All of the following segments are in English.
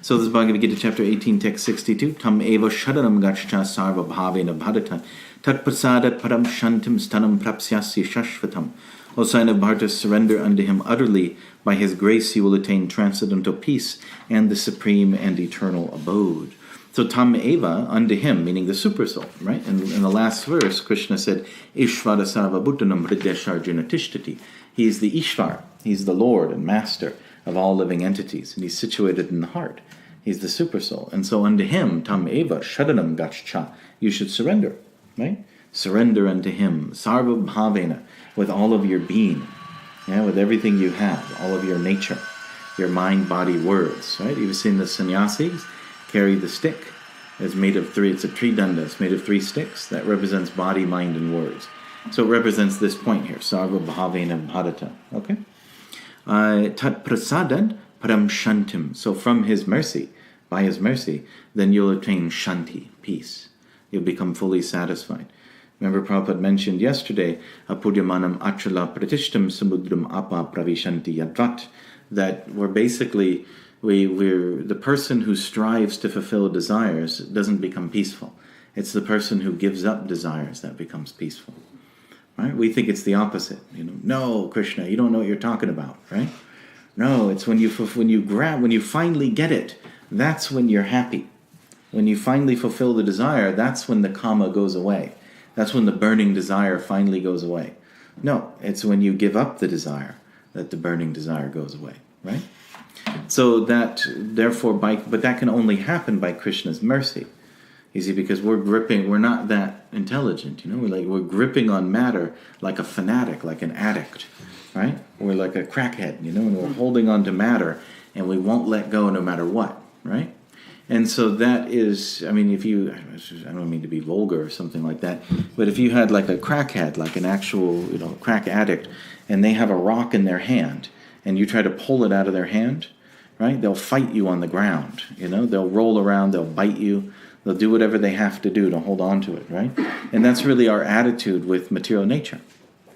So this is Bhagavad Gita, chapter 18, text 62. Tam eva sharanam gaccha sarva bhavena bhadata tat prasadat param shantim stanam prapsyasya shashvatam. O sign of Bharata, surrender unto him utterly. By his grace you will attain transcendental peace and the supreme and eternal abode. So tam eva, unto him, meaning the supersoul, right? In the last verse, Krishna said, Ishvara sarva bhutanam hridesharjuna tishtati. He is the Ishvar. He's the Lord and Master of all living entities. And he's situated in the heart. He's the supersoul. And so unto him, tam eva, sharanam gaccha, you should surrender, right? Surrender unto him, sarva bhavena, with all of your being, with everything you have, all of your nature, your mind, body, words, right? You've seen the sannyasis carry the stick. It's made of three, it's a tridanda, it's made of 3 sticks. That represents body, mind, and words. So it represents this point here, sarva bhavena bhadata, okay? Tat prasadan param shantim. So from his mercy, by his mercy, then you'll obtain shanti, peace. You'll become fully satisfied. Remember Prabhupada mentioned yesterday, apudyamanam achala pratishtam samudram apa pravishanti yadvat, that we're basically, we're the person who strives to fulfill desires doesn't become peaceful. It's the person who gives up desires that becomes peaceful. Right? We think it's the opposite. No, Krishna, you don't know what you're talking about, right? No, it's when you finally get it, that's when you're happy. When you finally fulfill the desire, that's when the kama goes away. That's when the burning desire finally goes away. No, it's when you give up the desire that the burning desire goes away, right? So that, therefore, but that can only happen by Krishna's mercy. You see, because we're not that intelligent, we're gripping on matter like a fanatic, like an addict, right? We're like a crackhead, and we're holding on to matter, and we won't let go no matter what, right? And so that is, I don't mean to be vulgar or something like that, but if you had like a crackhead, like an actual, crack addict, and they have a rock in their hand, and you try to pull it out of their hand, right? They'll fight you on the ground, they'll roll around, they'll bite you, they'll do whatever they have to do to hold on to it, right? And that's really our attitude with material nature.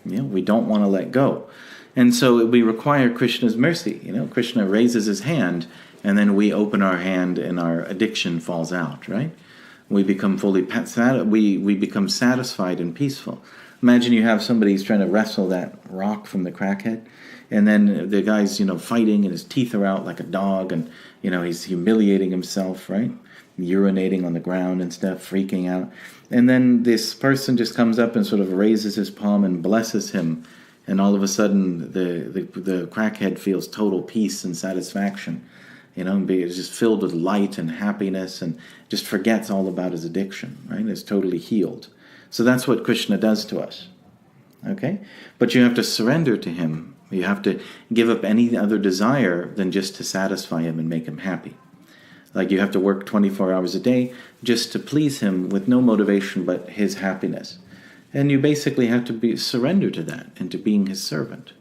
We don't want to let go. And so we require Krishna's mercy. Krishna raises his hand, and then we open our hand and our addiction falls out, right? We become we become satisfied and peaceful. Imagine you have somebody who's trying to wrestle that rock from the crackhead, and then the guy's, fighting, and his teeth are out like a dog, and, he's humiliating himself, right? Urinating on the ground and stuff, freaking out. And then this person just comes up and sort of raises his palm and blesses him, and all of a sudden the crackhead feels total peace and satisfaction. It's just filled with light and happiness and just forgets all about his addiction, right? It's totally healed. So that's what Krishna does to us, okay? But you have to surrender to him. You have to give up any other desire than just to satisfy him and make him happy. Like you have to work 24 hours a day just to please him with no motivation but his happiness. And you basically have to surrender to that and to being his servant.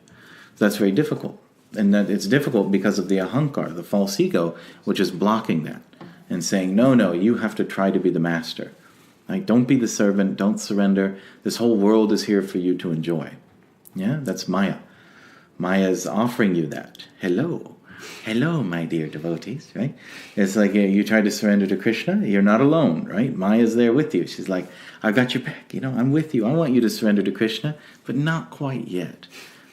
So that's very difficult. And that it's difficult because of the ahankar, the false ego, which is blocking that and saying, no, you have to try to be the master. Like, don't be the servant, don't surrender. This whole world is here for you to enjoy. Yeah, that's Maya. Maya is offering you that. Hello, my dear devotees, right? It's like you try to surrender to Krishna, you're not alone, right? Maya's there with you. She's like, I've got your back, I'm with you. I want you to surrender to Krishna, but not quite yet.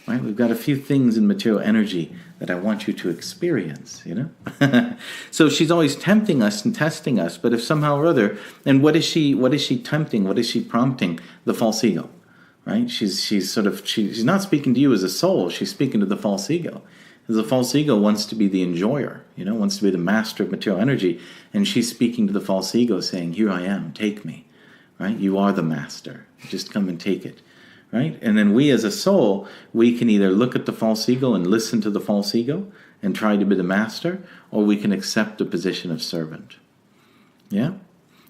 Right? We've got a few things in material energy that I want you to experience, So she's always tempting us and testing us, but if somehow or other, and what is she tempting? What is she prompting? The false ego, right? She's not speaking to you as a soul, she's speaking to the false ego. Because the false ego wants to be the enjoyer, wants to be the master of material energy, and she's speaking to the false ego saying, here I am, take me, right? You are the master, just come and take it. Right? And then we as a soul, we can either look at the false ego and listen to the false ego and try to be the master, or we can accept the position of servant. Yeah?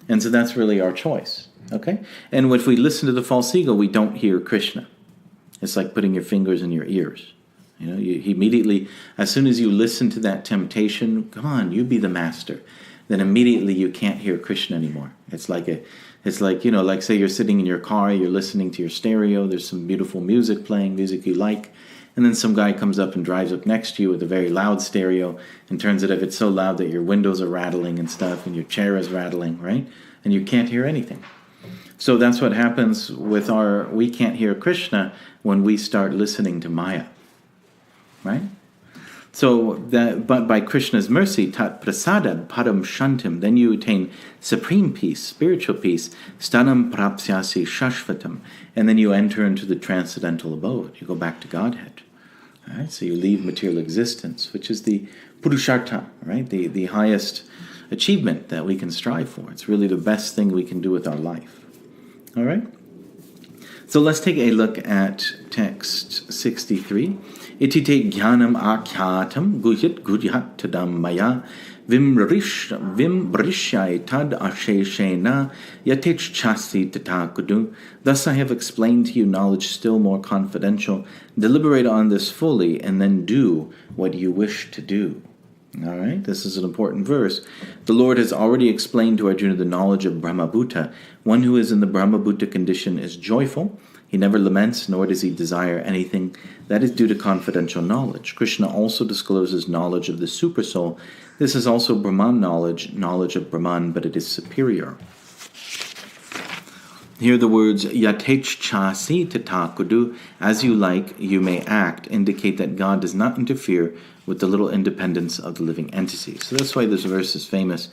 And so that's really our choice. Okay? And if we listen to the false ego, we don't hear Krishna. It's like putting your fingers in your ears. You immediately, as soon as you listen to that temptation, come on, you be the master, then immediately you can't hear Krishna anymore. It's like say you're sitting in your car, you're listening to your stereo, there's some beautiful music playing, music you like, And then some guy comes up and drives up next to you with a very loud stereo and turns it up. It's so loud that your windows are rattling and stuff and your chair is rattling, right? And you can't hear anything. So that's what happens with we can't hear Krishna when we start listening to Maya, right? So but by Krishna's mercy, tat prasadad param shantim, then you attain supreme peace, spiritual peace, stanam prapsyasi shashvatam, and then you enter into the transcendental abode. You go back to Godhead. All right? So you leave material existence, which is the purushartha, right? The highest achievement that we can strive for. It's really the best thing we can do with our life. All right? So let's take a look at text 63. Itite jnanam akyatam guhyat guhyat tadam maya vimbrishya tad asheshena yatich chasti tatakudu. Thus I have explained to you knowledge still more confidential. Deliberate on this fully and then do what you wish to do. All right, this is an important verse. The Lord has already explained to Arjuna the knowledge of Brahmabhuta. One who is in the Brahmabhuta condition is joyful. He never laments, nor does he desire anything. That is due to confidential knowledge. Krishna also discloses knowledge of the Supersoul. This is also Brahman knowledge of Brahman, but it is superior. Here the words yatech chasi tatakudu, as you like, you may act, indicate that God does not interfere with the little independence of the living entity. So that's why this verse is famous.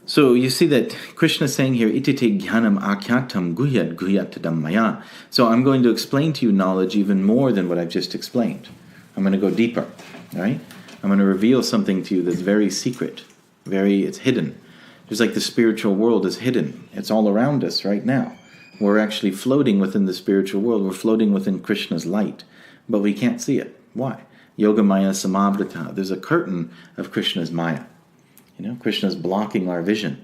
So you see that Krishna is saying here, itite jnanam akyatam guhyat guhyat tadam maya. So I'm going to explain to you knowledge even more than what I've just explained. I'm going to go deeper, right? I'm going to reveal something to you that's very secret, it's hidden. Just like the spiritual world is hidden. It's all around us right now. We're actually floating within the spiritual world. We're floating within Krishna's light, but we can't see it. Why? Yoga Maya Samavrita. There's a curtain of Krishna's Maya. You know, Krishna's blocking our vision,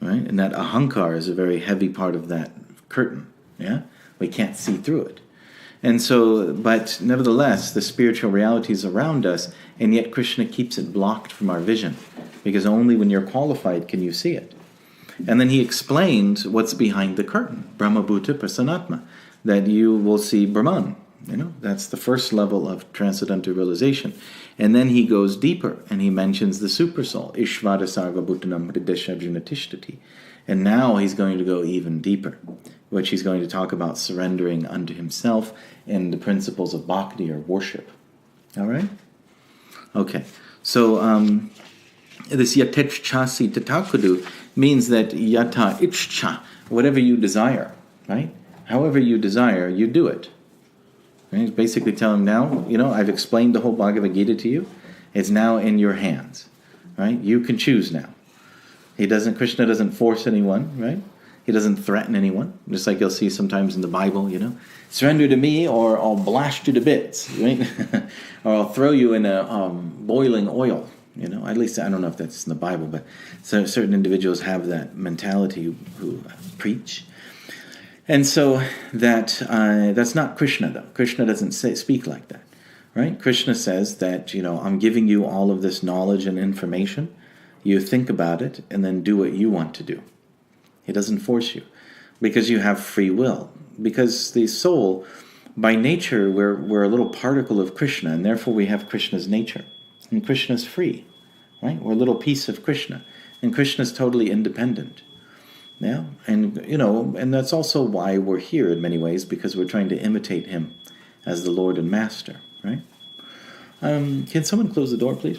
right? And that ahankar is a very heavy part of that curtain. Yeah, we can't see through it. And so, but nevertheless, the spiritual reality is around us, and yet Krishna keeps it blocked from our vision, because only when you're qualified can you see it. And then he explains what's behind the curtain, Brahmabhuta Prasanatma, that you will see Brahman. You know, that's the first level of transcendental realization. And then he goes deeper, and he mentions the Supersoul, Ishvara Sarvabhutanam Hridesha Junatishtati. And now he's going to go even deeper, which he's going to talk about surrendering unto himself and the principles of bhakti or worship. All right? Okay. So this yatech chasi tatakudu means that yata ichcha, whatever you desire, right? However you desire, you do it. Right? He's basically telling him now, you know, I've explained the whole Bhagavad Gita to you. It's now in your hands, right? You can choose now. Krishna doesn't force anyone, right? He doesn't threaten anyone, just like you'll see sometimes in the Bible, you know. Surrender to me or I'll blast you to bits, right? Or I'll throw you in a boiling oil, you know. At least I don't know if that's in the Bible, but certain individuals have that mentality who preach. And so that's not Krishna, though. Krishna doesn't speak like that, right? Krishna says that, you know, I'm giving you all of this knowledge and information. You think about it and then do what you want to do. He doesn't force you because you have free will. Because the soul, by nature, we're a little particle of Krishna, and therefore we have Krishna's nature. And Krishna's free, right? We're a little piece of Krishna, and Krishna's totally independent. Yeah, and you know, and that's also why we're here in many ways, because we're trying to imitate him as the Lord and Master, right? Can someone close the door, please?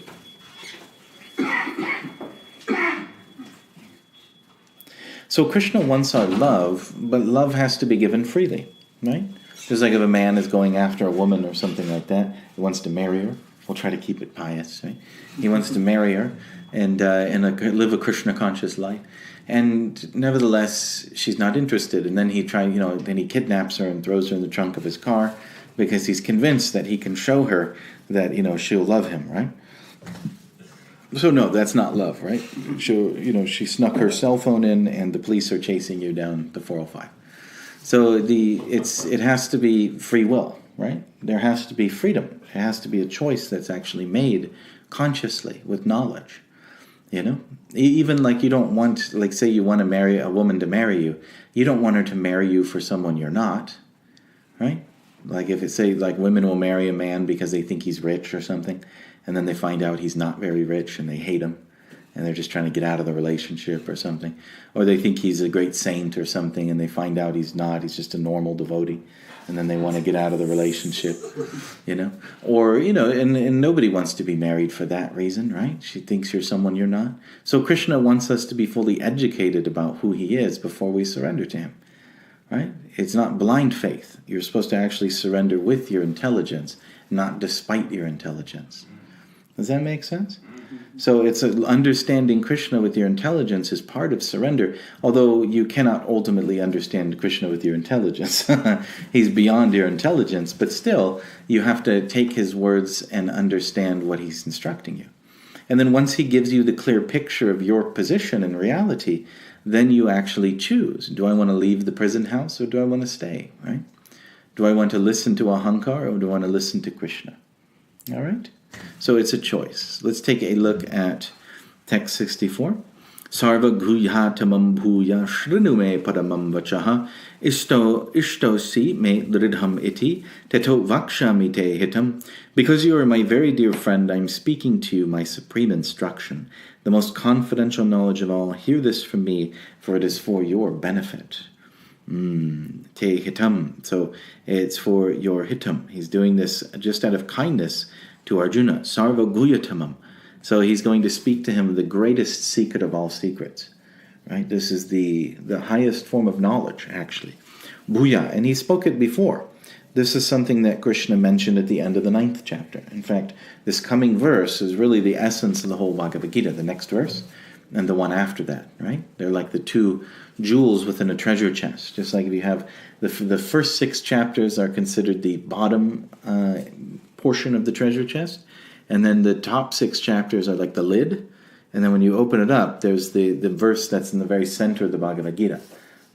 So Krishna wants our love, but love has to be given freely, right? Just like if a man is going after a woman or something like that, he wants to marry her. We'll try to keep it pious, right? He wants to marry her and live a Krishna-conscious life. And nevertheless, she's not interested. And then then he kidnaps her and throws her in the trunk of his car because he's convinced that he can show her that, you know, she'll love him, right? So no, that's not love, right? She snuck her cell phone in, and the police are chasing you down the 405. So it has to be free will, right? There has to be freedom. It has to be a choice that's actually made consciously with knowledge. You know, even like you don't want, like say you want to marry a woman to marry you, you don't want her to marry you for someone you're not, right? Like if it say like women will marry a man because they think he's rich or something, and then they find out he's not very rich and they hate him, and they're just trying to get out of the relationship or something. Or they think he's a great saint or something, and they find out he's not, he's just a normal devotee, and then they want to get out of the relationship, Or, and nobody wants to be married for that reason, right? She thinks you're someone you're not. So Krishna wants us to be fully educated about who he is before we surrender to him, right? It's not blind faith. You're supposed to actually surrender with your intelligence, not despite your intelligence. Does that make sense? So it's understanding Krishna with your intelligence is part of surrender, although you cannot ultimately understand Krishna with your intelligence. He's beyond your intelligence, but still, you have to take his words and understand what he's instructing you. And then once he gives you the clear picture of your position in reality, then you actually choose. Do I want to leave the prison house or do I want to stay, right? Do I want to listen to Ahankar or do I want to listen to Krishna? All right? So it's a choice. Let's take a look at text 64. Sarva guhyatamam bhuya shrinu me paramam vachaha ishtosi me dridham iti teto vakshami te hitam. Because you are my very dear friend, I am speaking to you my supreme instruction, the most confidential knowledge of all. Hear this from me, for it is for your benefit. Te hitam. So it's for your hitam. He's doing this just out of kindness to Arjuna. Sarva guhyatamam. So he's going to speak to him the greatest secret of all secrets. Right? This is the highest form of knowledge, actually. Bhuya. And he spoke it before. This is something that Krishna mentioned at the end of the 9th chapter. In fact, this coming verse is really the essence of the whole Bhagavad Gita, the next verse and the one after that, right? They're like the two jewels within a treasure chest. Just like if you have the first 6 chapters are considered the bottom portion of the treasure chest, and then the top 6 chapters are like the lid, and then when you open it up, there's the verse that's in the very center of the Bhagavad Gita.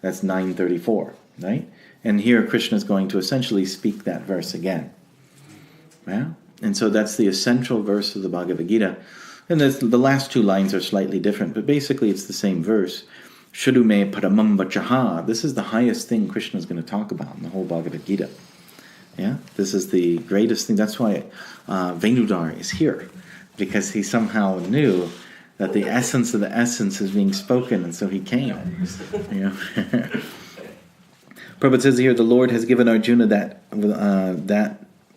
That's 934, right? And here Krishna is going to essentially speak that verse again. Yeah? And so that's the essential verse of the Bhagavad Gita. And the last 2 lines are slightly different, but basically it's the same verse. Shudume paramam vachaha. This is the highest thing Krishna is going to talk about in the whole Bhagavad Gita. Yeah, this is the greatest thing. That's why Venudar is here, because he somehow knew that the essence of the essence is being spoken, and so he came. Prabhupada says here, the Lord has given Arjuna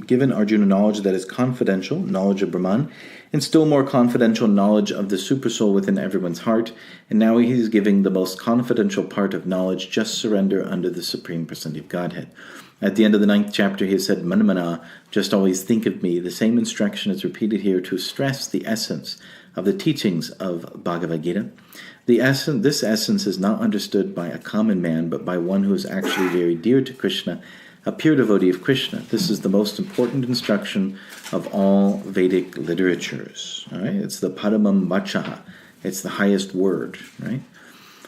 given Arjuna knowledge that is confidential, knowledge of Brahman, and still more confidential knowledge of the supersoul within everyone's heart. And now he is giving the most confidential part of knowledge, just surrender under the Supreme Personality of Godhead. At the end of the 9th chapter, he has said, Manamana, just always think of me. The same instruction is repeated here to stress the essence of the teachings of Bhagavad Gita. This essence is not understood by a common man, but by one who is actually very dear to Krishna, a pure devotee of Krishna. This is the most important instruction of all Vedic literatures. All right? It's the Paramam Vachaha. It's the highest word. Right?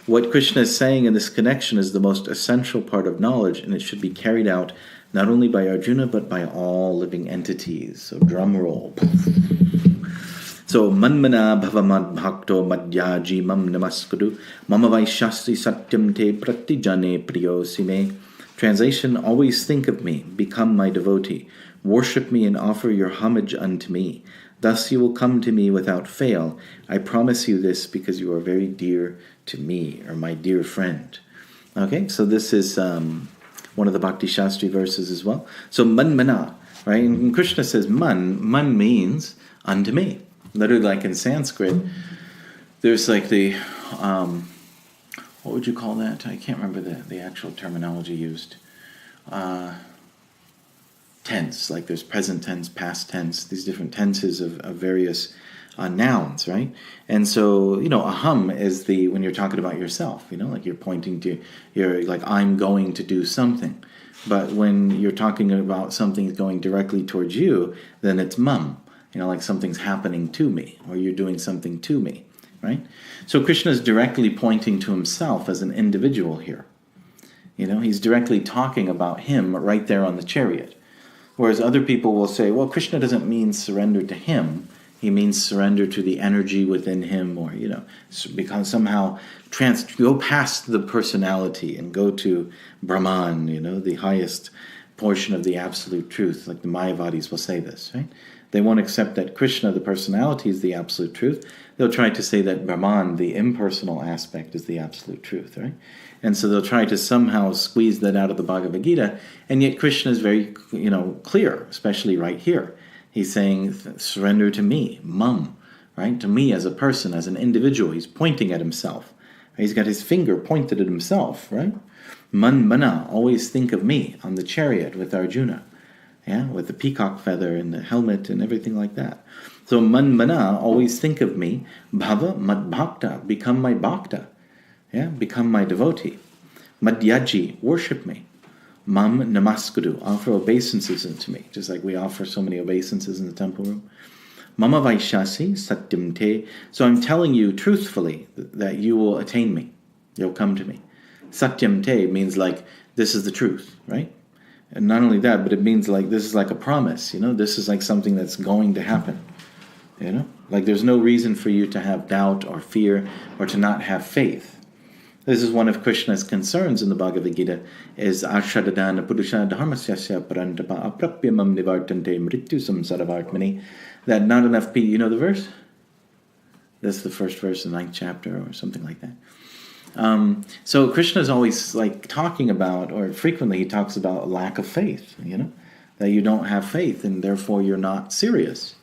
What Krishna is saying in this connection is the most essential part of knowledge, and it should be carried out not only by Arjuna, but by all living entities. So drum roll. So, manmana bhavamad bhakto madhyaji mam namaskadu mama vaishasti satyam te pratijane priyosime. Translation, always think of me, become my devotee, worship me and offer your homage unto me. Thus you will come to me without fail. I promise you this because you are very dear to me, or my dear friend. Okay, so this is one of the Bhakti Shastri verses as well. So manmana, right? And Krishna says man means unto me. Literally, like in Sanskrit, there's like the, what would you call that? I can't remember the actual terminology used. Tense, like there's present tense, past tense, these different tenses of various nouns, right? And so, aham is when you're talking about yourself, like you're pointing to, you're like, I'm going to do something. But when you're talking about something going directly towards you, then it's mam. Like something's happening to me, or you're doing something to me, right? So Krishna is directly pointing to himself as an individual here. He's directly talking about him right there on the chariot. Whereas other people will say, well, Krishna doesn't mean surrender to him. He means surrender to the energy within him, or, because somehow go past the personality and go to Brahman, the highest portion of the absolute truth, like the Mayavadis will say this, right? They won't accept that Krishna, the personality, is the absolute truth. They'll try to say that Brahman, the impersonal aspect, is the absolute truth, right? And so they'll try to somehow squeeze that out of the Bhagavad Gita, and yet Krishna is very, clear, especially right here. He's saying, surrender to me, mum, right? To me as a person, as an individual. He's pointing at himself. He's got his finger pointed at himself, right? Man mana, always think of me, on the chariot with Arjuna, with the peacock feather and the helmet and everything like that. So man mana, always think of me. Bhava mad bhakta, become my bhakta, become my devotee. Madhyaji, worship me. Mam namaskuru, offer obeisances unto me, just like we offer so many obeisances in the temple room. Mama vaishasi satyam te. So I'm telling you truthfully that you will attain me. You'll come to me. Satyam te means like, this is the truth, right? And not only that, but it means like, this is like a promise, This is like something that's going to happen, Like there's no reason for you to have doubt or fear or to not have faith. This is one of Krishna's concerns in the Bhagavad Gita, is ashadadana purusha dharmasyasya parantapa aprapyamam nivartante mrityu samsaravartmani, that not enough people, you know the verse? That's the first verse of the 9th chapter or something like that. So Krishna's always like talking about, or frequently he talks about a lack of faith, that you don't have faith and therefore you're not serious.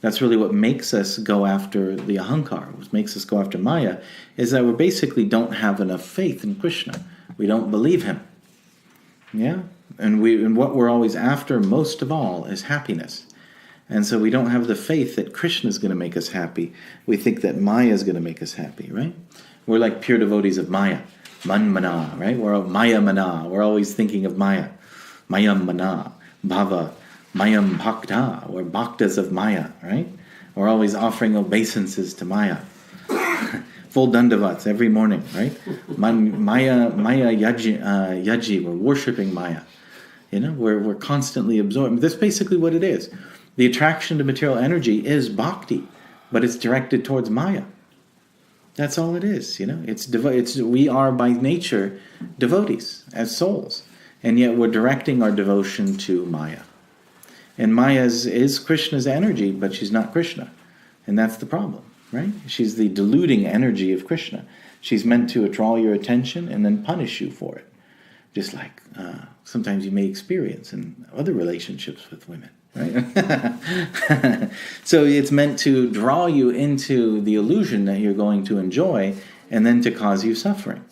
That's really what makes us go after the ahankar, what makes us go after Maya, is that we basically don't have enough faith in Krishna. We don't believe him. And what we're always after most of all is happiness. And so we don't have the faith that Krishna is going to make us happy. We think that Maya is going to make us happy, right? We're like pure devotees of Maya. Man mana, right? We're Maya mana. We're always thinking of Maya. Mayam mana. Bhava. Mayam bhakta. We're bhaktas of Maya, right? We're always offering obeisances to Maya. Full dandavats every morning, right? Maya yaji. We're worshipping Maya. We're constantly absorbed. That's basically what it is. The attraction to material energy is bhakti, but it's directed towards Maya. That's all it is, we are by nature devotees as souls, and yet we're directing our devotion to Maya. And Maya is Krishna's energy, but she's not Krishna, and that's the problem, right? She's the deluding energy of Krishna. She's meant to draw your attention and then punish you for it, just like sometimes you may experience in other relationships with women. Right? So it's meant to draw you into the illusion that you're going to enjoy, and then to cause you suffering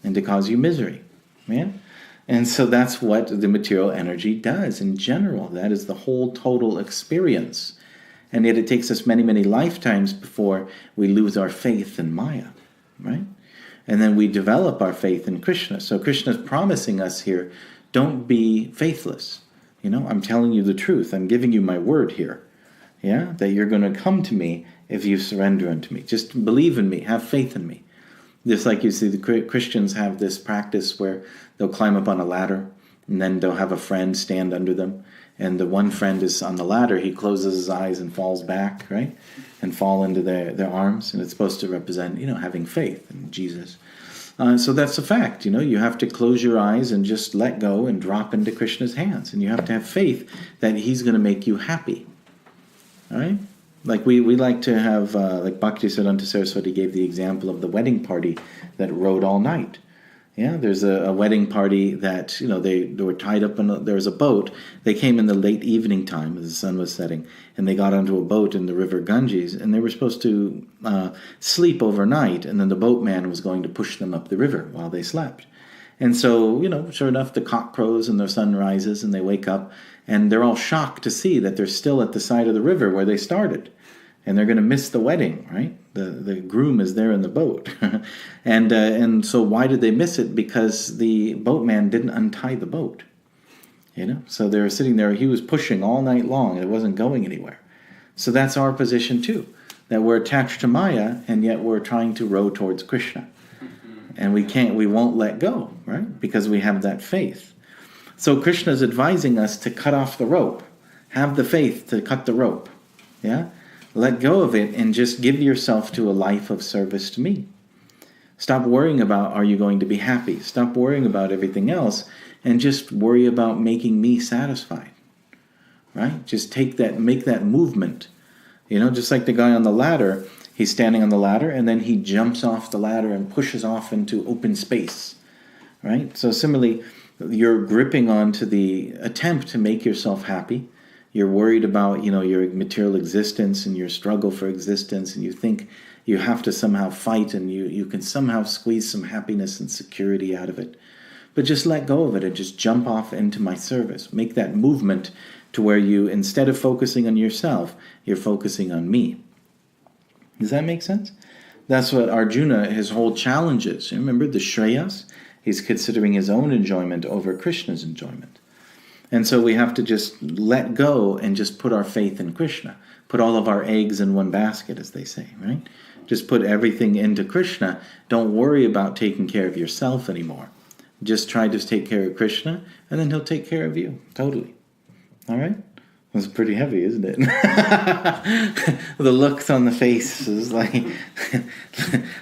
and to cause you misery. And so that's what the material energy does in general. That is the whole total experience. And yet it takes us many, many lifetimes before we lose our faith in Maya, right? And then we develop our faith in Krishna. So Krishna's promising us here, don't be faithless. I'm telling you the truth. I'm giving you my word here. That you're going to come to me if you surrender unto me. Just believe in me. Have faith in me. Just like you see, the Christians have this practice where they'll climb up on a ladder, and then they'll have a friend stand under them. And the one friend is on the ladder. He closes his eyes and falls back, right? And fall into their arms. And it's supposed to represent, having faith in Jesus. So that's a fact, you have to close your eyes and just let go and drop into Krishna's hands. And you have to have faith that he's going to make you happy. All right? Like we like to have, like Bhaktivedanta Saraswati gave the example of the wedding party that rode all night. There's a wedding party that, they were tied up in there was a boat. They came in the late evening time as the sun was setting, and they got onto a boat in the river Ganges, and they were supposed to sleep overnight, and then the boatman was going to push them up the river while they slept. And so, sure enough, the cock crows and the sun rises, and they wake up, and they're all shocked to see that they're still at the side of the river where they started. And they're going to miss the wedding, right? The groom is there in the boat. and so why did they miss it? Because the boatman didn't untie the boat. So they were sitting there. He was pushing all night long, and it wasn't going anywhere. So that's our position too, that we're attached to Maya, and yet we're trying to row towards Krishna. And we won't let go, right? Because we have that faith. So Krishna is advising us to cut off the rope. Have the faith to cut the rope. Let go of it and just give yourself to a life of service to me. Stop worrying about, are you going to be happy? Stop worrying about everything else and just worry about making me satisfied, right? Just make that movement. Just like the guy on the ladder, he's standing on the ladder and then he jumps off the ladder and pushes off into open space, right? So similarly, you're gripping onto the attempt to make yourself happy. You're worried about, your material existence and your struggle for existence, and you think you have to somehow fight and you can somehow squeeze some happiness and security out of it. But just let go of it and just jump off into my service. Make that movement to where you, instead of focusing on yourself, you're focusing on me. Does that make sense? That's what Arjuna, his whole challenge is. Remember the Shreyas? He's considering his own enjoyment over Krishna's enjoyment. And so we have to just let go and just put our faith in Krishna. Put all of our eggs in one basket, as they say, right? Just put everything into Krishna. Don't worry about taking care of yourself anymore. Just try to take care of Krishna, and then he'll take care of you. Totally. All right? It's pretty heavy, isn't it? The looks on the face is like...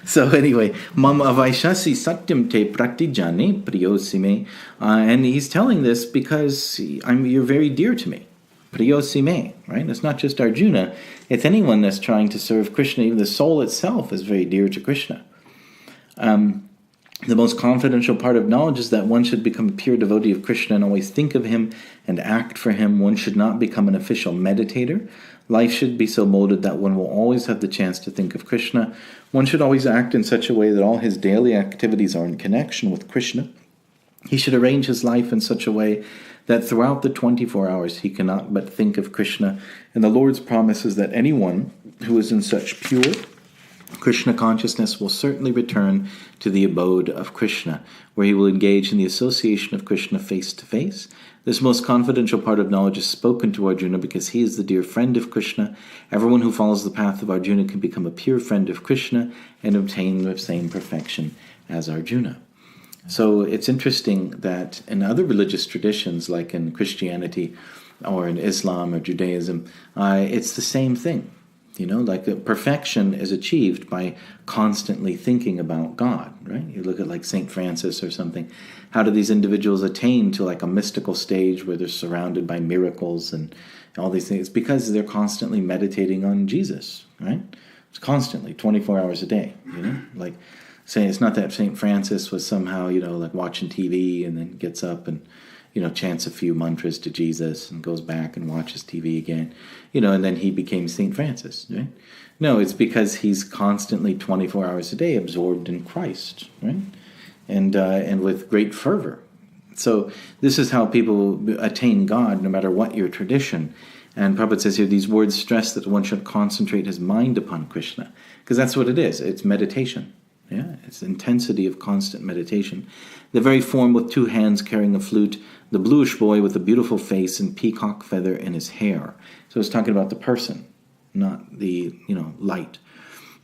So anyway, Mam avaishasi satyam te pratijane priyosime. And he's telling this because you're very dear to me. Priyosime, right? It's not just Arjuna. It's anyone that's trying to serve Krishna. Even the soul itself is very dear to Krishna. The most confidential part of knowledge is that one should become a pure devotee of Krishna and always think of him and act for him. One should not become an official meditator. Life should be so molded that one will always have the chance to think of Krishna. One should always act in such a way that all his daily activities are in connection with Krishna. He should arrange his life in such a way that throughout the 24 hours he cannot but think of Krishna. And the Lord's promise is that anyone who is in such pure Krishna consciousness will certainly return to the abode of Krishna, where he will engage in the association of Krishna face to face. This most confidential part of knowledge is spoken to Arjuna because he is the dear friend of Krishna. Everyone who follows the path of Arjuna can become a pure friend of Krishna and obtain the same perfection as Arjuna. So it's interesting that in other religious traditions, like in Christianity or in Islam or Judaism, it's the same thing. Like perfection is achieved by constantly thinking about God, right? You look at like St. Francis or something. How do these individuals attain to like a mystical stage where they're surrounded by miracles and all these things? It's because they're constantly meditating on Jesus, right? It's constantly, 24 hours a day, Like saying it's not that St. Francis was somehow, like watching TV and then gets up and chants a few mantras to Jesus and goes back and watches TV again, and then he became St. Francis, right? No, it's because he's constantly 24 hours a day absorbed in Christ, right? And with great fervor. So this is how people attain God, no matter what your tradition. And Prabhupada says here, these words stress that one should concentrate his mind upon Krishna, because that's what it is. It's meditation. Yeah, it's intensity of constant meditation. The very form with two hands carrying a flute, the bluish boy with a beautiful face and peacock feather in his hair. So it's talking about the person, not the, light.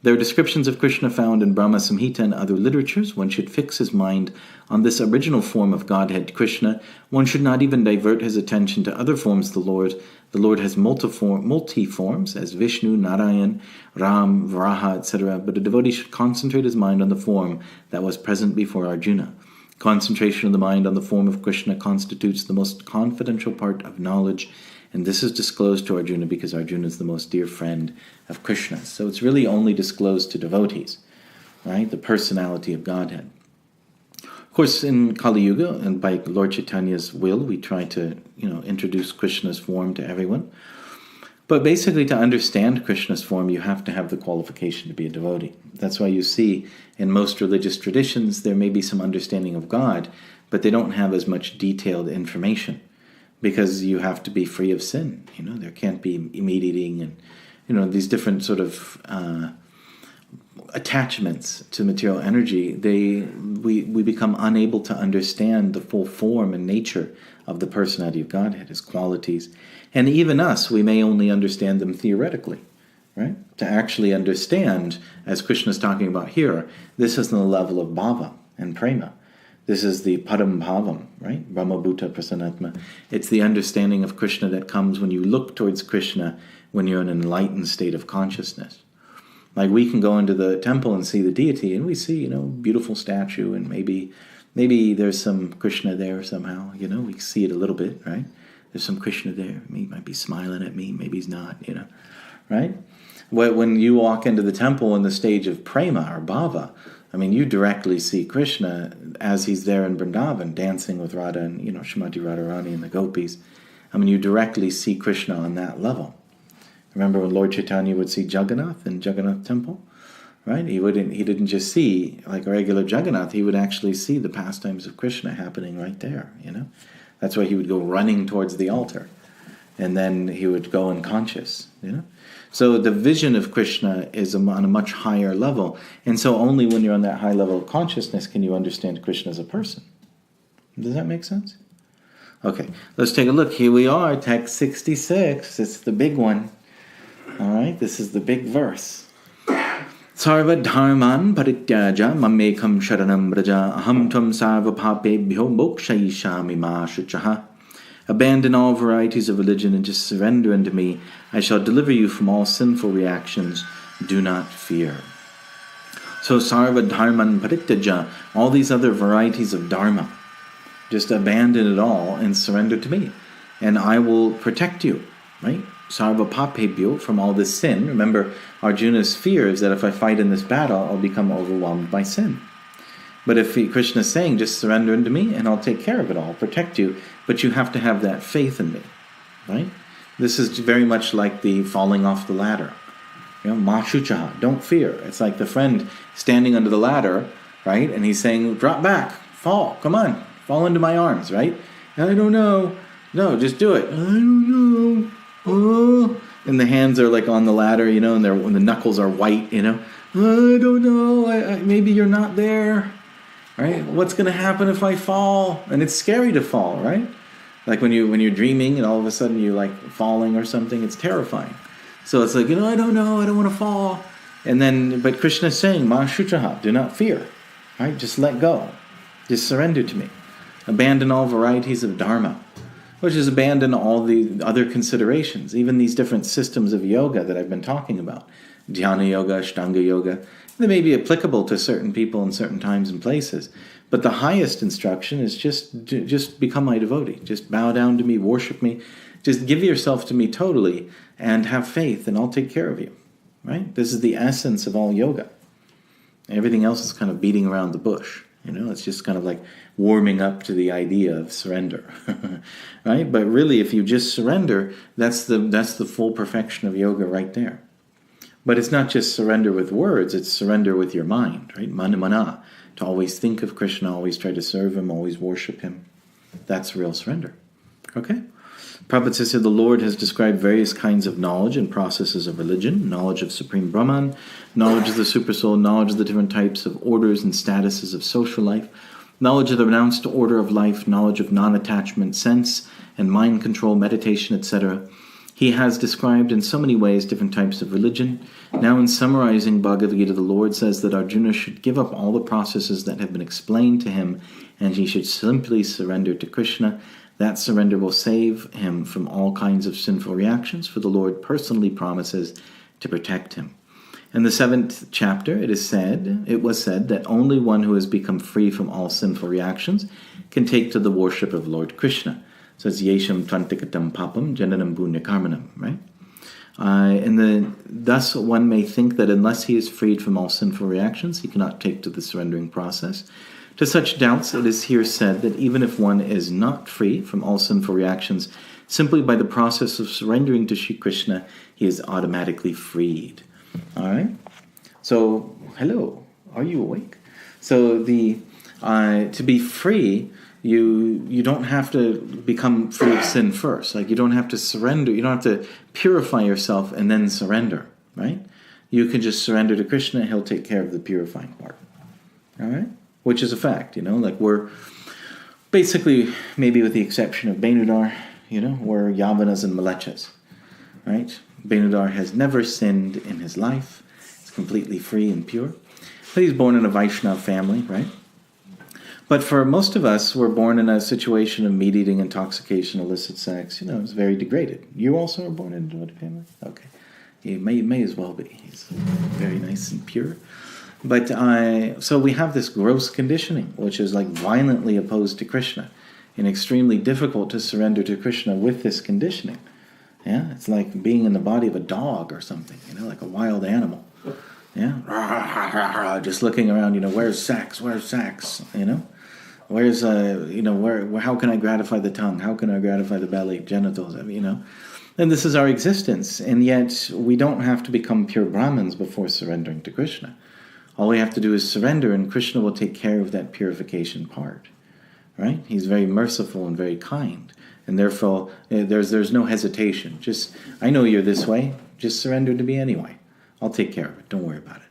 There are descriptions of Krishna found in Brahma Samhita and other literatures. One should fix his mind on this original form of Godhead, Krishna. One should not even divert his attention to other forms of the Lord. The Lord has multi forms, as Vishnu, Narayan, Ram, Varaha, etc. But a devotee should concentrate his mind on the form that was present before Arjuna. Concentration of the mind on the form of Krishna constitutes the most confidential part of knowledge, and this is disclosed to Arjuna because Arjuna is the most dear friend of Krishna. So it's really only disclosed to devotees, right? The personality of Godhead. Of course, in Kali Yuga, and by Lord Chaitanya's will, we try to, introduce Krishna's form to everyone. But basically, to understand Krishna's form, you have to have the qualification to be a devotee. That's why you see in most religious traditions, there may be some understanding of God, but they don't have as much detailed information, because you have to be free of sin. There can't be meat eating and, these different sort of attachments to material energy. We become unable to understand the full form and nature of the personality of Godhead, his qualities. And even us, we may only understand them theoretically, right? To actually understand, as Krishna is talking about here, this is on the level of bhava and prema. This is the param bhavam, right? Brahma bhuta prasanatma. It's the understanding of Krishna that comes when you look towards Krishna when you're in an enlightened state of consciousness. Like we can go into the temple and see the deity, and we see, beautiful statue, and maybe there's some Krishna there somehow, we see it a little bit, right? There's some Krishna there. He might be smiling at me, maybe he's not, right? When you walk into the temple in the stage of prema or bhava, you directly see Krishna as he's there in Vrindavan, dancing with Radha and, Srimati Radharani and the gopis. You directly see Krishna on that level. Remember when Lord Chaitanya would see Jagannath in Jagannath temple? Right? He didn't just see like a regular Jagannath, he would actually see the pastimes of Krishna happening right there, That's why he would go running towards the altar. And then he would go unconscious, So the vision of Krishna is on a much higher level. And so only when you're on that high level of consciousness can you understand Krishna as a person. Does that make sense? Okay, let's take a look. Here we are, text 66. It's the big one. All right, this is the big verse. Sarva dharman parityaja mamekam sharanam braja aham tvam sarva papebhyo mokshayishami ma shuchaha. Abandon all varieties of religion and just surrender unto me. I shall deliver you from all sinful reactions. Do not fear. So sarva dharman parityaja, all these other varieties of dharma, just abandon it all and surrender to me. And I will protect you, right? Sarva papebhyo, from all this sin. Remember, Arjuna's fear is that if I fight in this battle, I'll become overwhelmed by sin. But if Krishna is saying, just surrender unto me and I'll take care of it all, I'll protect you, but you have to have that faith in me, right? This is very much like the falling off the ladder. Ma shuchaha, don't fear. It's like the friend standing under the ladder, right? And he's saying, drop back, fall, come on, fall into my arms, right? I don't know. No, just do it. I don't know. Oh. And the hands are like on the ladder, and the knuckles are white, I don't know, maybe you're not there, right? What's going to happen if I fall? And it's scary to fall, right? Like when you're dreaming and all of a sudden you're like falling or something, it's terrifying. So it's like, I don't know, I don't want to fall. But Krishna is saying, Ma shuchaha, do not fear, right? Just let go. Just surrender to me. Abandon all varieties of dharma, which is abandon all the other considerations, even these different systems of yoga that I've been talking about. Dhyana yoga, Ashtanga yoga. They may be applicable to certain people in certain times and places. But the highest instruction is just become my devotee. Just bow down to me, worship me. Just give yourself to me totally and have faith and I'll take care of you. Right? This is the essence of all yoga. Everything else is kind of beating around the bush. It's just kind of like warming up to the idea of surrender, right? But really, if you just surrender, that's the full perfection of yoga right there. But it's not just surrender with words; it's surrender with your mind, right? Mana, to always think of Krishna, always try to serve Him, always worship Him. That's real surrender. Okay. Prabhupada says here, the Lord has described various kinds of knowledge and processes of religion, knowledge of Supreme Brahman, knowledge of the Supersoul, knowledge of the different types of orders and statuses of social life, knowledge of the renounced order of life, knowledge of non-attachment, sense and mind control, meditation, etc. He has described in so many ways different types of religion. Now in summarizing Bhagavad Gita, the Lord says that Arjuna should give up all the processes that have been explained to him and he should simply surrender to Krishna. That surrender will save him from all kinds of sinful reactions, for the Lord personally promises to protect him. In the 7th chapter, it was said that only one who has become free from all sinful reactions can take to the worship of Lord Krishna. So it's yesham tvantikatam papam jananam punyakarmanam, right? Thus one may think that unless he is freed from all sinful reactions, he cannot take to the surrendering process. To such doubts, it is here said that even if one is not free from all sinful reactions, simply by the process of surrendering to Shri Krishna, he is automatically freed. All right? So, hello, are you awake? So to be free, you don't have to become free of sin first. Like you don't have to surrender, you don't have to purify yourself and then surrender, right? You can just surrender to Krishna, he'll take care of the purifying part. All right? Which is a fact, like we're basically, maybe with the exception of Benudar, we're Yavanas and Malechas, right? Benudar has never sinned in his life. He's completely free and pure. But he's born in a Vaishnava family, right? But for most of us, we're born in a situation of meat-eating, intoxication, illicit sex. It's very degraded. You also are born in a devotee family? Okay. He may as well be. He's very nice and pure. But so we have this gross conditioning, which is like violently opposed to Krishna, and extremely difficult to surrender to Krishna with this conditioning. Yeah, it's like being in the body of a dog or something, like a wild animal. Yeah, just looking around, where's sex? Where's sex? Where's where? How can I gratify the tongue? How can I gratify the belly, genitals? And this is our existence, and yet we don't have to become pure Brahmins before surrendering to Krishna. All we have to do is surrender, and Krishna will take care of that purification part. Right? He's very merciful and very kind, and therefore there's no hesitation. Just, I know you're this way. Just surrender to me anyway. I'll take care of it. Don't worry about it.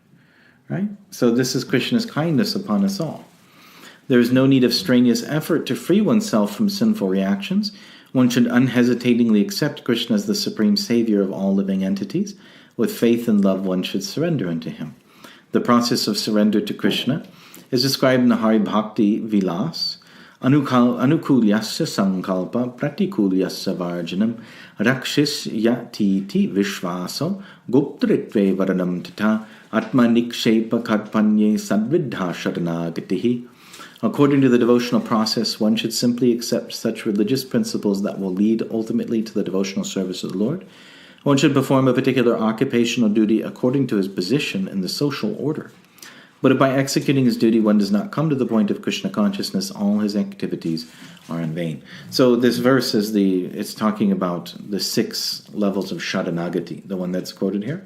Right? So this is Krishna's kindness upon us all. There is no need of strenuous effort to free oneself from sinful reactions. One should unhesitatingly accept Krishna as the supreme savior of all living entities. With faith and love, one should surrender unto him. The process of surrender to Krishna is described in the Hari Bhakti Vilas. Anukulyasya sankalpa pratikulyasya varjanam rakshis yatiti vishvaso guptritve varanam tata atma nikshepa karpanye sadvidha sharanagatihi. According to the devotional process, one should simply accept such religious principles that will lead ultimately to the devotional service of the Lord. One should perform a particular occupational duty according to his position in the social order. But if by executing his duty one does not come to the point of Krishna consciousness, all his activities are in vain. So this verse it's talking about the 6 levels of Sharanagati, the one that's quoted here.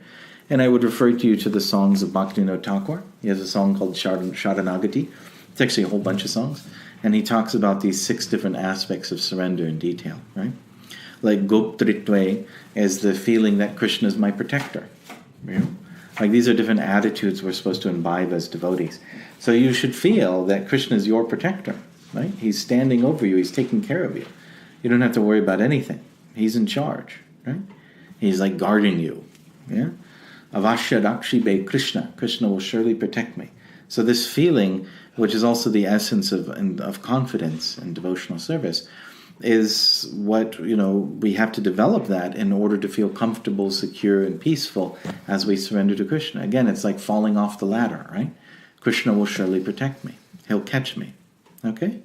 And I would refer to you to the songs of Bhaktivedanta Thakur. He has a song called Sharanagati. It's actually a whole bunch of songs. And he talks about these 6 different aspects of surrender in detail, right? Like Goptritve is the feeling that Krishna is my protector. Like these are different attitudes we're supposed to imbibe as devotees. So you should feel that Krishna is your protector, right? He's standing over you. He's taking care of you. You don't have to worry about anything. He's in charge, right? He's like guarding you. Yeah? Avashya Dakshibe Krishna. Krishna will surely protect me. So this feeling, which is also the essence of confidence and devotional service, is what, we have to develop that in order to feel comfortable, secure, and peaceful as we surrender to Krishna. Again, it's like falling off the ladder, right? Krishna will surely protect me. He'll catch me. Okay?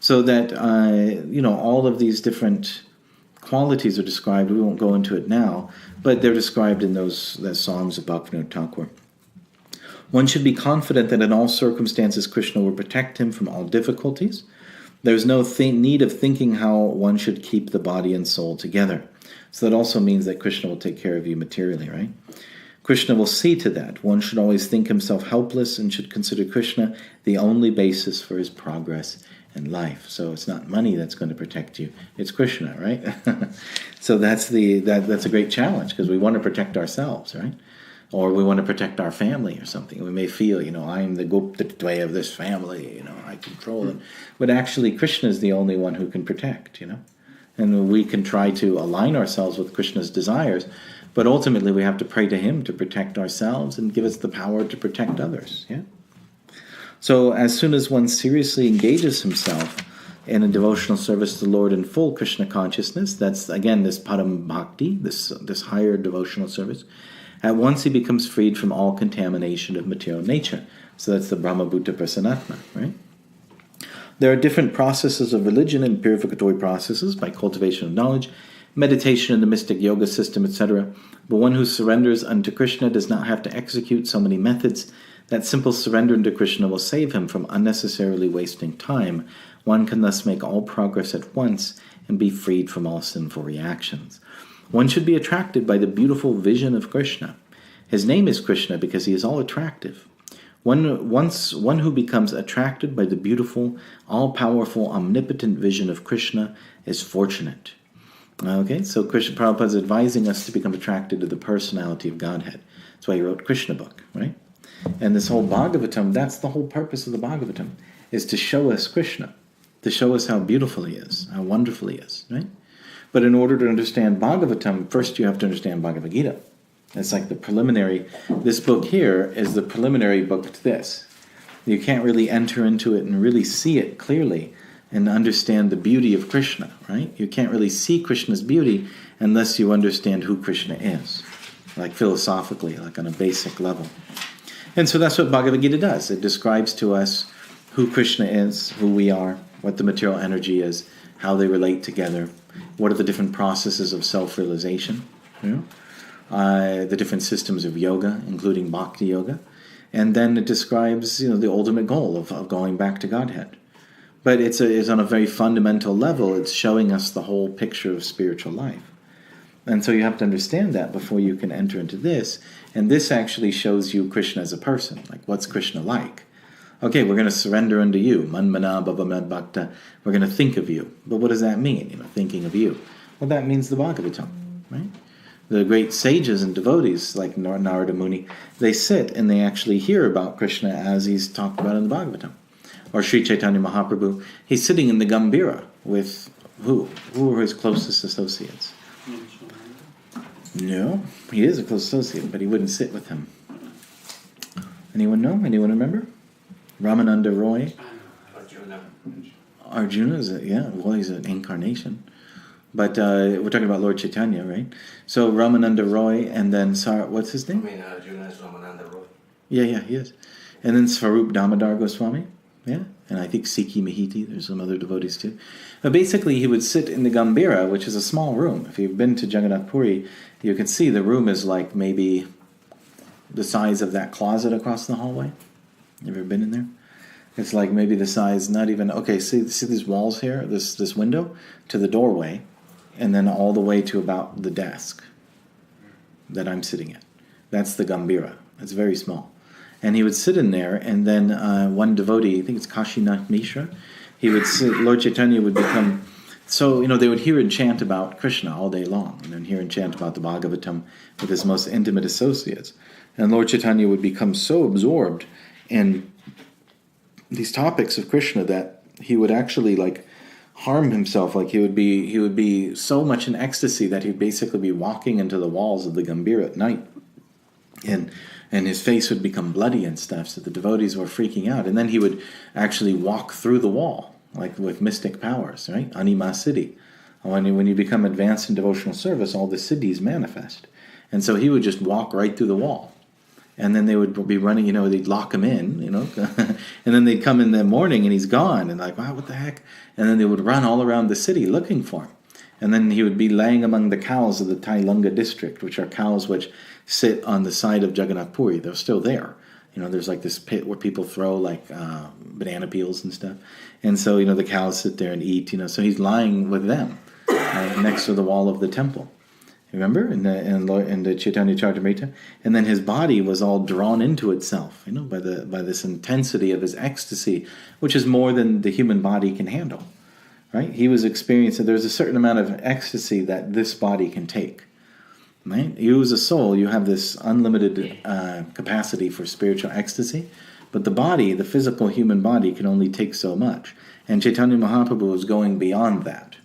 So that, all of these different qualities are described. We won't go into it now, but they're described in those songs of Bhaktivedanta Thakur. One should be confident that in all circumstances Krishna will protect him from all difficulties. There's no need of thinking how one should keep the body and soul together. So that also means that Krishna will take care of you materially, right? Krishna will see to that. One should always think himself helpless and should consider Krishna the only basis for his progress in life. So it's not money that's going to protect you. It's Krishna, right? So that's a great challenge because we want to protect ourselves, right? Or we want to protect our family or something. We may feel, I'm the Guptatva of this family, I control it. But actually, Krishna is the only one who can protect, And we can try to align ourselves with Krishna's desires, but ultimately we have to pray to him to protect ourselves and give us the power to protect others, yeah? So as soon as one seriously engages himself in a devotional service to the Lord in full Krishna consciousness, that's, again, this param bhakti, this higher devotional service, at once he becomes freed from all contamination of material nature. So that's the Brahma-bhuta Prasanatma, right? There are different processes of religion and purificatory processes by cultivation of knowledge, meditation in the mystic yoga system, etc. But one who surrenders unto Krishna does not have to execute so many methods. That simple surrender unto Krishna will save him from unnecessarily wasting time. One can thus make all progress at once and be freed from all sinful reactions. One should be attracted by the beautiful vision of Krishna. His name is Krishna because he is all attractive. One who becomes attracted by the beautiful, all-powerful, omnipotent vision of Krishna is fortunate. Okay, so Krishna Prabhupada is advising us to become attracted to the personality of Godhead. That's why he wrote Krishna book, right? And this whole Bhagavatam, that's the whole purpose of the Bhagavatam, is to show us Krishna, to show us how beautiful he is, how wonderful he is, right? But in order to understand Bhagavatam, first you have to understand Bhagavad Gita. It's like the preliminary. This book here is the preliminary book to this. You can't really enter into it and really see it clearly and understand the beauty of Krishna, right? You can't really see Krishna's beauty unless you understand who Krishna is. like philosophically, like on a basic level. And so that's what Bhagavad Gita does. It describes to us who Krishna is, who we are, what the material energy is, how they relate together, what are the different processes of self-realization, the different systems of yoga, including bhakti yoga, and then it describes the ultimate goal of going back to Godhead. But it's on a very fundamental level. It's showing us the whole picture of spiritual life. And so you have to understand that before you can enter into this. And this actually shows you Krishna as a person. Like, what's Krishna like? Okay, we're going to surrender unto you. Manmana bhavamad bhakta. We're going to think of you. But what does that mean, thinking of you? Well, that means the Bhagavatam, right? The great sages and devotees, like Narada Muni, they sit and they actually hear about Krishna as he's talked about in the Bhagavatam. Or Sri Chaitanya Mahaprabhu, he's sitting in the Gambhira with who? Who are his closest associates? No, he is a close associate, but he wouldn't sit with him. Anyone know? Anyone remember? Ramananda Roy? Arjuna is he's an incarnation. But we're talking about Lord Chaitanya, right? So Ramananda Roy, and then what's his name? Arjuna is Ramananda Roy. Yeah, he is. And then Svarup Damodar Goswami. Yeah, and I think Sikhi Mahiti, there's some other devotees too. But basically, he would sit in the Gambhira, which is a small room. If you've been to Jagannath Puri, you can see the room is like maybe the size of that closet across the hallway. You ever been in there? It's like maybe the size, not even, see these walls here, this window, to the doorway, and then all the way to about the desk that I'm sitting at. That's the Gambhira. It's very small. And he would sit in there, and then one devotee, I think it's Kashinath Mishra, he would sit, Lord Chaitanya would become, they would hear and chant about Krishna all day long, and then hear and chant about the Bhagavatam with his most intimate associates. And Lord Chaitanya would become so absorbed in these topics of Krishna that he would actually harm himself. Like he would be so much in ecstasy that he'd basically be walking into the walls of the Gambhira at night. And his face would become bloody and stuff, so the devotees were freaking out. And then he would actually walk through the wall, like with mystic powers, right? Anima Siddhi. When you become advanced in devotional service, all the siddhis manifest. And so he would just walk right through the wall. And then they would be running, they'd lock him in, and then they'd come in the morning and he's gone. And like, wow, what the heck? And then they would run all around the city looking for him. And then he would be laying among the cows of the Tailanga district, which are cows which sit on the side of Jagannath Puri. They're still there. There's like this pit where people throw banana peels and stuff. And so, the cows sit there and eat, so he's lying with them next to the wall of the temple. Remember? In the Chaitanya Charitamrita? And then his body was all drawn into itself, by this intensity of his ecstasy, which is more than the human body can handle. Right? He was experiencing, there's a certain amount of ecstasy that this body can take. Right? You as a soul, you have this unlimited capacity for spiritual ecstasy, but the body, the physical human body, can only take so much. And Chaitanya Mahaprabhu was going beyond that.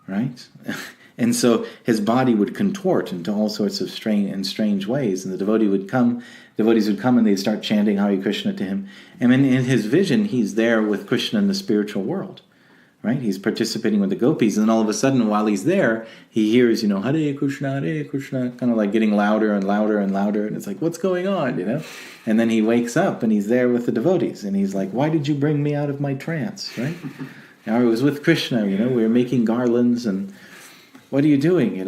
Right? And so his body would contort into all sorts of strange ways, and the devotees would come and they'd start chanting Hare Krishna to him. And in his vision, he's there with Krishna in the spiritual world. Right? He's participating with the gopis, and then all of a sudden, while he's there, he hears, Hare Krishna, kind of like getting louder and louder and louder, and it's like, what's going on, And then he wakes up, and he's there with the devotees, and he's like, why did you bring me out of my trance, right? I was with Krishna, we were making garlands, and what are you doing,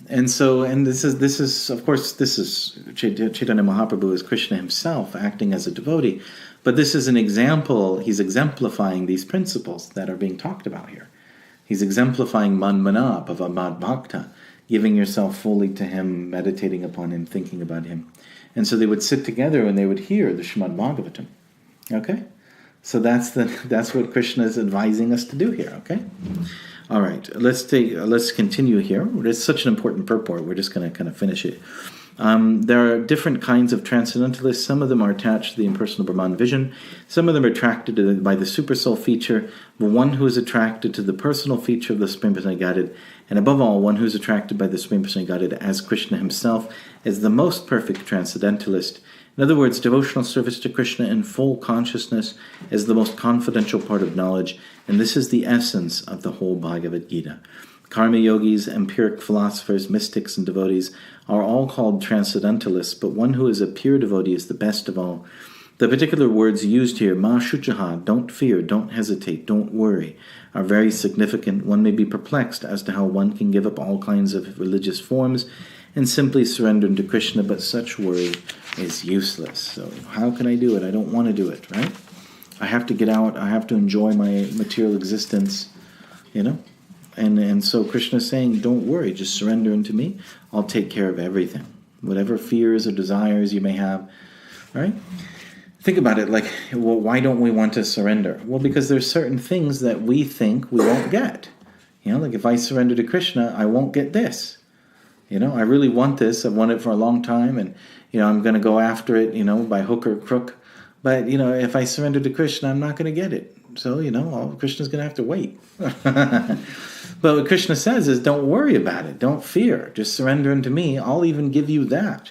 And so, and this is of course, Chaitanya Mahaprabhu is Krishna himself acting as a devotee. But this is an example, he's exemplifying these principles that are being talked about here. He's exemplifying manmana bhavamad bhakta, giving yourself fully to him, meditating upon him, thinking about him. And so they would sit together and they would hear the Srimad Bhagavatam. Okay? So that's what Krishna is advising us to do here, okay? All right, let's continue here. It's such an important purport, we're just going to kind of finish it. There are different kinds of transcendentalists. Some of them are attached to the impersonal Brahman vision. Some of them are attracted by the supersoul feature. But one who is attracted to the personal feature of the Supreme Personality Godhead, and above all, one who is attracted by the Supreme Personality Godhead as Krishna himself, is the most perfect transcendentalist. In other words, devotional service to Krishna in full consciousness is the most confidential part of knowledge, and this is the essence of the whole Bhagavad Gita. Karma yogis, empiric philosophers, mystics, and devotees are all called transcendentalists, but one who is a pure devotee is the best of all. The particular words used here, ma shuchaha, don't fear, don't hesitate, don't worry, are very significant. One may be perplexed as to how one can give up all kinds of religious forms and simply surrender to Krishna, but such worry is useless. So how can I do it? I don't want to do it, right? I have to get out, I have to enjoy my material existence, And so Krishna is saying, don't worry, just surrender unto me. I'll take care of everything. Whatever fears or desires you may have, right? Think about it like, well, why don't we want to surrender? Well, because there's certain things that we think we won't get. Like if I surrender to Krishna, I won't get this. I really want this. I've wanted it for a long time, and, I'm going to go after it, by hook or crook. But, if I surrender to Krishna, I'm not going to get it. So, Krishna's going to have to wait. But what Krishna says is, don't worry about it. Don't fear. Just surrender unto me. I'll even give you that.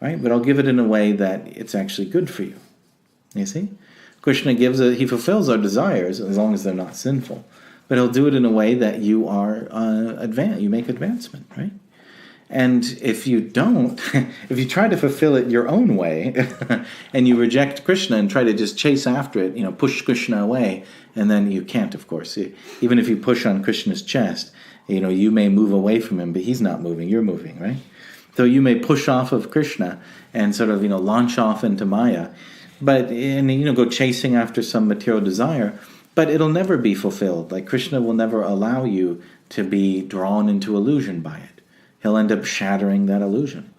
Right? But I'll give it in a way that it's actually good for you. You see? Krishna he fulfills our desires as long as they're not sinful. But he'll do it in a way that you are you make advancement, right? And if you don't, if you try to fulfill it your own way, and you reject Krishna and try to just chase after it, push Krishna away, and then you can't, of course. Even if you push on Krishna's chest, you may move away from him, but he's not moving, you're moving, right? So you may push off of Krishna and sort of, launch off into Maya, and go chasing after some material desire, but it'll never be fulfilled. Like Krishna will never allow you to be drawn into illusion by it. He'll end up shattering that illusion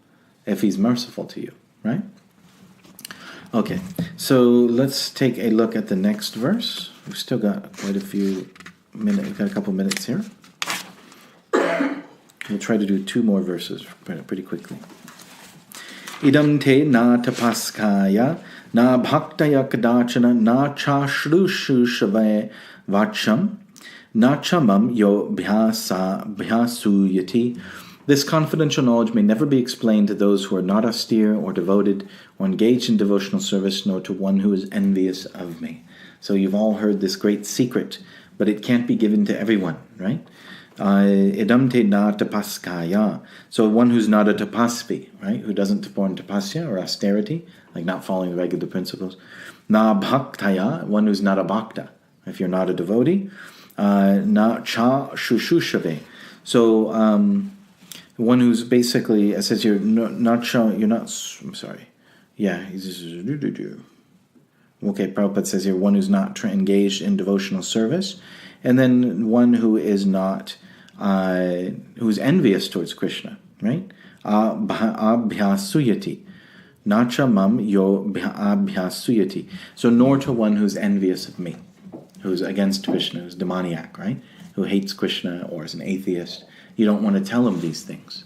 if he's merciful to you, right? Okay, so let's take a look at the next verse. We've still got quite a few minutes. We've got a couple minutes here. We'll try to do 2 more verses pretty quickly. Idam te na tapaskaya na bhaktaya kadachana na cha shrushu shave vacham na chamam yo bhyasuyati. This confidential knowledge may never be explained to those who are not austere or devoted or engaged in devotional service, nor to one who is envious of me. So you've all heard this great secret, but it can't be given to everyone, right? Idam te na tapaskaya. So one who's not a tapasvi, right? Who doesn't perform tapasya or austerity, like not following the regular principles. Na bhaktaya, one who's not a bhakta. If you're not a devotee. Na cha shushushave. So one who's basically, it says you're not, I'm sorry. Yeah, okay, Prabhupada says here, one who's not engaged in devotional service, and then one who is not, who's envious towards Krishna, right? Abhyasuyati. Nacha mam yo abhyasuyati. So nor to one who's envious of me, who's against Krishna, who's demoniac, right? Who hates Krishna or is an atheist. You don't want to tell him these things.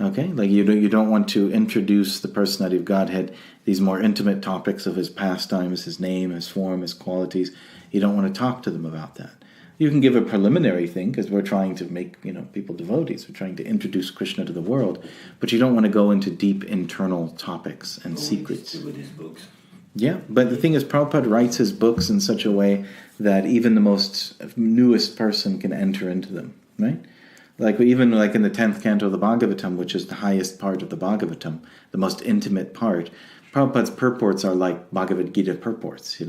Okay? Like you don't want to introduce the personality of Godhead, these more intimate topics of his pastimes, his name, his form, his qualities. You don't want to talk to them about that. You can give a preliminary thing, because we're trying to make people devotees. We're trying to introduce Krishna to the world. But you don't want to go into deep internal topics and secrets. With his books. Yeah, but the thing is, Prabhupada writes his books in such a way that even the most newest person can enter into them, right? Even in the 10th canto of the Bhagavatam, which is the highest part of the Bhagavatam, the most intimate part, Prabhupada's purports are like Bhagavad Gita purports,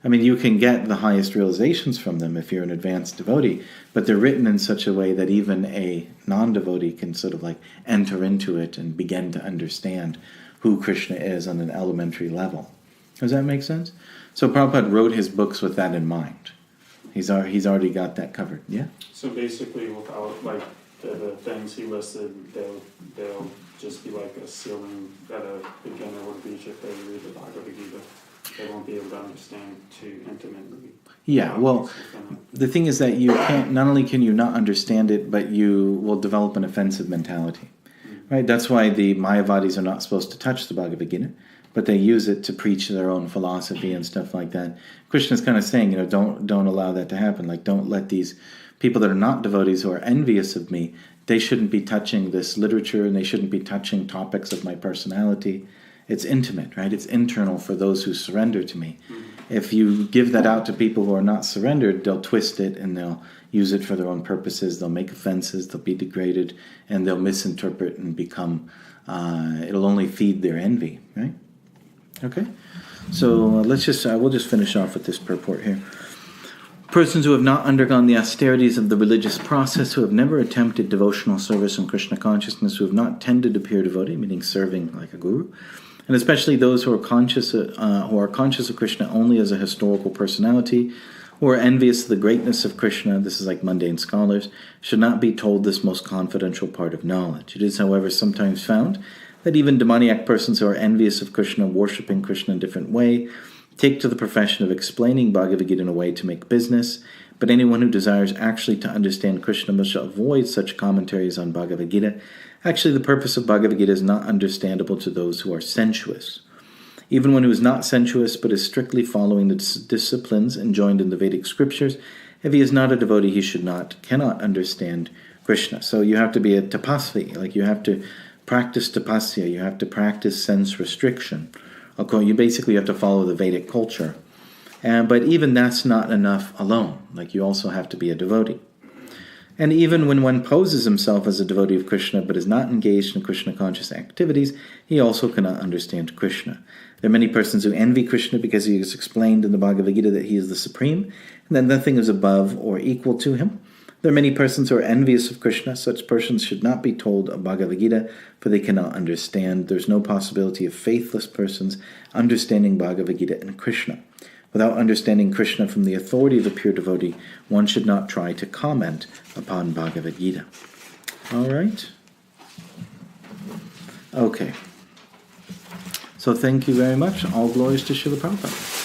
I mean, you can get the highest realizations from them if you're an advanced devotee, but they're written in such a way that even a non-devotee can sort of enter into it and begin to understand who Krishna is on an elementary level. Does that make sense? So Prabhupada wrote his books with that in mind. He's already got that covered. Yeah? So basically, without the things he listed, they'll just be like a ceiling that a beginner would reach if they read the Bhagavad Gita. They won't be able to understand too intimately. Yeah, well, the thing is that you can't. Not only can you not understand it, but you will develop an offensive mentality. Mm-hmm. Right? That's why the Mayavadis are not supposed to touch the Bhagavad Gita, but they use it to preach their own philosophy and stuff like that. Krishna's kind of saying, don't allow that to happen. Don't let these people that are not devotees who are envious of me, they shouldn't be touching this literature, and they shouldn't be touching topics of my personality. It's intimate, right? It's internal for those who surrender to me. Mm-hmm. If you give that out to people who are not surrendered, they'll twist it and they'll use it for their own purposes. They'll make offenses, they'll be degraded, and they'll misinterpret and become, it'll only feed their envy, right? Okay? So we'll just finish off with this purport here. Persons who have not undergone the austerities of the religious process, who have never attempted devotional service in Krishna consciousness, who have not tended a pure devotee, meaning serving like a guru, and especially those who are conscious of Krishna only as a historical personality, who are envious of the greatness of Krishna, this is like mundane scholars, should not be told this most confidential part of knowledge. It is, however, sometimes found that even demoniac persons who are envious of Krishna, worshipping Krishna in a different way, take to the profession of explaining Bhagavad Gita in a way to make business, but anyone who desires actually to understand Krishna must avoid such commentaries on Bhagavad Gita. Actually, the purpose of Bhagavad Gita is not understandable to those who are sensuous. Even one who is not sensuous but is strictly following the disciplines enjoined in the Vedic scriptures, if he is not a devotee, he cannot understand Krishna. So you have to be a tapasvi, like you have to practice tapasya, you have to practice sense restriction. You basically have to follow the Vedic culture. But even that's not enough alone. Like you also have to be a devotee. And even when one poses himself as a devotee of Krishna but is not engaged in Krishna conscious activities, he also cannot understand Krishna. There are many persons who envy Krishna because he has explained in the Bhagavad Gita that he is the supreme, and that nothing is above or equal to him. There are many persons who are envious of Krishna. Such persons should not be told of Bhagavad Gita, for they cannot understand. There's no possibility of faithless persons understanding Bhagavad Gita and Krishna. Without understanding Krishna from the authority of a pure devotee, one should not try to comment upon Bhagavad Gita. All right? Okay. So thank you very much. All glories to Srila Prabhupada.